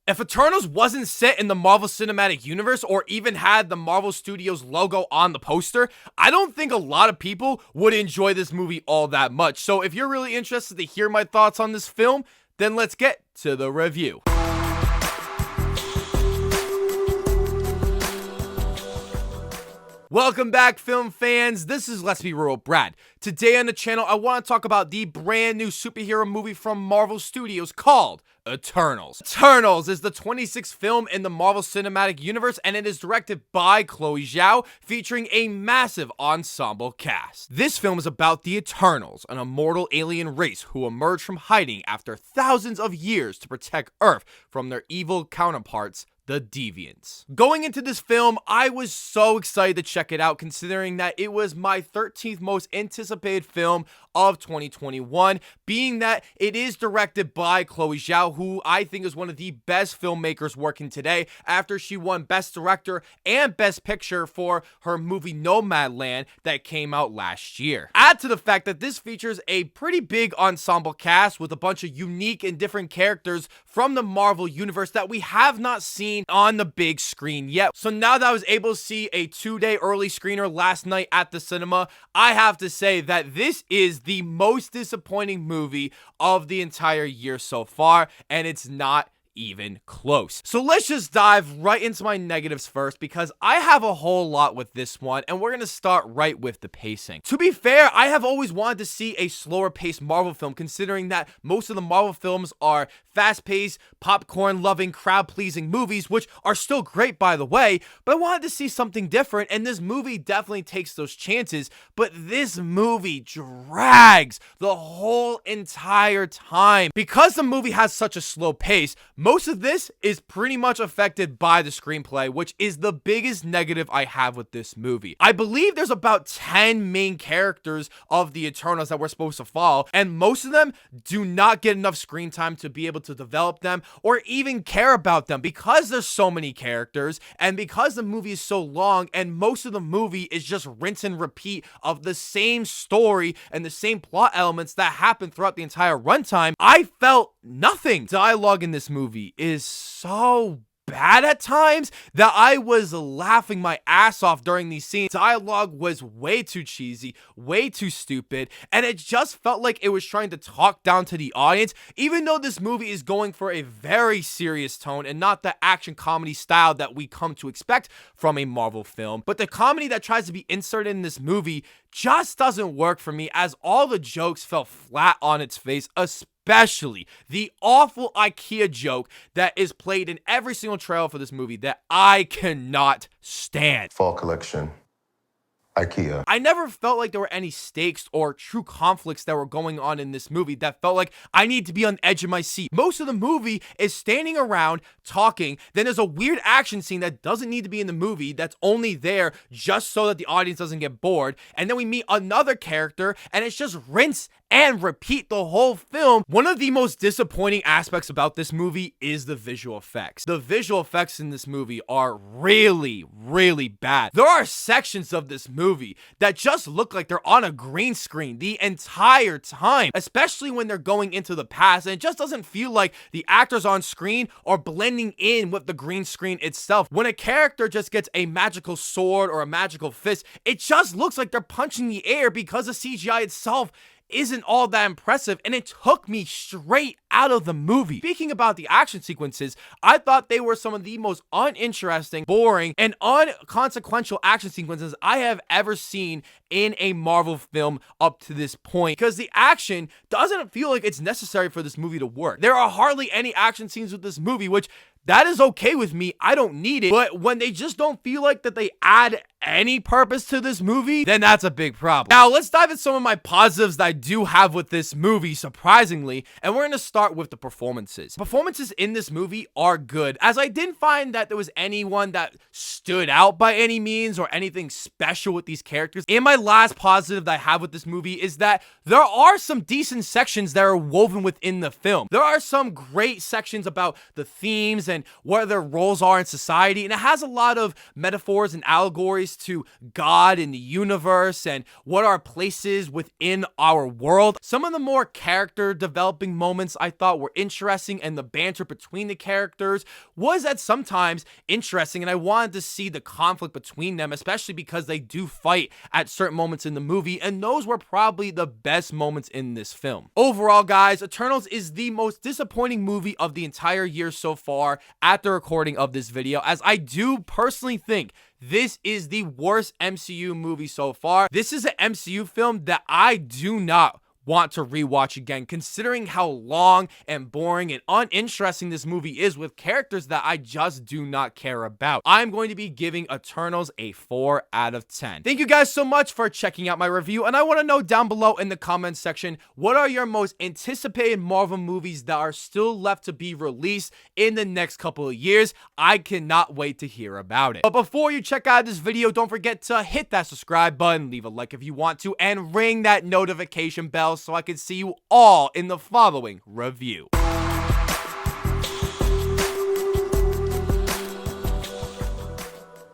If Eternals wasn't set in the Marvel Cinematic Universe or even had the Marvel Studios logo on the poster, I don't think a lot of people would enjoy this movie all that much. So if you're really interested to hear my thoughts on this film, then let's get to the review. Welcome back, film fans. This is Let's Be Real Brad. Today on the channel, I want to talk about the brand new superhero movie from Marvel Studios called Eternals. Eternals is the 26th film in the Marvel Cinematic Universe, and it is directed by Chloe Zhao, featuring a massive ensemble cast. This film is about the Eternals, an immortal alien race who emerge from hiding after thousands of years to protect Earth from their evil counterparts, the Deviants. Going into this film, I was so excited to check it out, considering that it was my 13th most anticipated film of 2021, being that it is directed by Chloe Zhao, who I think is one of the best filmmakers working today after she won Best Director and Best Picture for her movie Nomadland that came out last year. Add to the fact that this features a pretty big ensemble cast with a bunch of unique and different characters from the Marvel Universe that we have not seen on the big screen yet. So now that I was able to see a 2-day early screener last night at the cinema, I have to say that this is the most disappointing movie of the entire year so far, and it's not even close. So let's just dive right into my negatives first, because I have a whole lot with this one, and we're gonna start right with the pacing. To be fair, I have always wanted to see a slower paced Marvel film, considering that most of the Marvel films are fast-paced, popcorn-loving, crowd-pleasing movies, which are still great, by the way, but I wanted to see something different, and this movie definitely takes those chances, but this movie drags the whole entire time. Because the movie has such a slow pace, most of this is pretty much affected by the screenplay, which is the biggest negative I have with this movie. I believe there's about 10 main characters of the Eternals that we're supposed to follow, and most of them do not get enough screen time to be able to develop them or even care about them, because there's so many characters and because the movie is so long and most of the movie is just rinse and repeat of the same story and the same plot elements that happen throughout the entire runtime. I felt nothing. Dialogue in this movie is so bad at times that I was laughing my ass off during these scenes. Dialogue was way too cheesy, way too stupid, and it just felt like it was trying to talk down to the audience, even though this movie is going for a very serious tone and not the action comedy style that we come to expect from a Marvel film. But the comedy that tries to be inserted in this movie just doesn't work for me, as all the jokes fell flat on its face, especially the awful IKEA joke that is played in every single trailer for this movie that I cannot stand. Fall collection. IKEA. I never felt like there were any stakes or true conflicts that were going on in this movie that felt like I need to be on the edge of my seat. Most of the movie is standing around talking, then there's a weird action scene that doesn't need to be in the movie that's only there just so that the audience doesn't get bored, and then we meet another character and it's just rinse and repeat the whole film. One of the most disappointing aspects about this movie is the visual effects. The visual effects in this movie are really, really bad. There are sections of this movie that just look like they're on a green screen the entire time, especially when they're going into the past, and it just doesn't feel like the actors on screen are blending in with the green screen itself. When a character just gets a magical sword or a magical fist, it just looks like they're punching the air because the CGI itself isn't all that impressive, and it took me straight out of the movie. Speaking about the action sequences, I thought they were some of the most uninteresting, boring, and unconsequential action sequences I have ever seen in a Marvel film up to this point, because the action doesn't feel like it's necessary for this movie to work. There are hardly any action scenes with this movie, which that is okay with me. I don't need it. But when they just don't feel like that they add any purpose to this movie, then that's a big problem. Now, let's dive into some of my positives that I do have with this movie, surprisingly, and we're going to start with the performances. Performances in this movie are good, as I didn't find that there was anyone that stood out by any means or anything special with these characters. And my last positive that I have with this movie is that there are some decent sections that are woven within the film. There are some great sections about the themes and what their roles are in society, and it has a lot of metaphors and allegories regards to God and the universe and what our place is within our world. Some of the more character developing moments I thought were interesting, and the banter between the characters was at sometimes interesting, and I wanted to see the conflict between them, especially because they do fight at certain moments in the movie, and those were probably the best moments in this film. Overall, guys, Eternals is the most disappointing movie of the entire year so far at the recording of this video, as I do personally think this is the worst MCU movie so far. This is an MCU film that I do not want to rewatch again, considering how long and boring and uninteresting this movie is with characters that I just do not care about. I'm going to be giving Eternals a 4 out of 10. Thank you guys so much for checking out my review, and I want to know down below in the comments section, what are your most anticipated Marvel movies that are still left to be released in the next couple of years? I cannot wait to hear about it. But before you check out this video, don't forget to hit that subscribe button, leave a like if you want to, and ring that notification bell so I can see you all in the following review.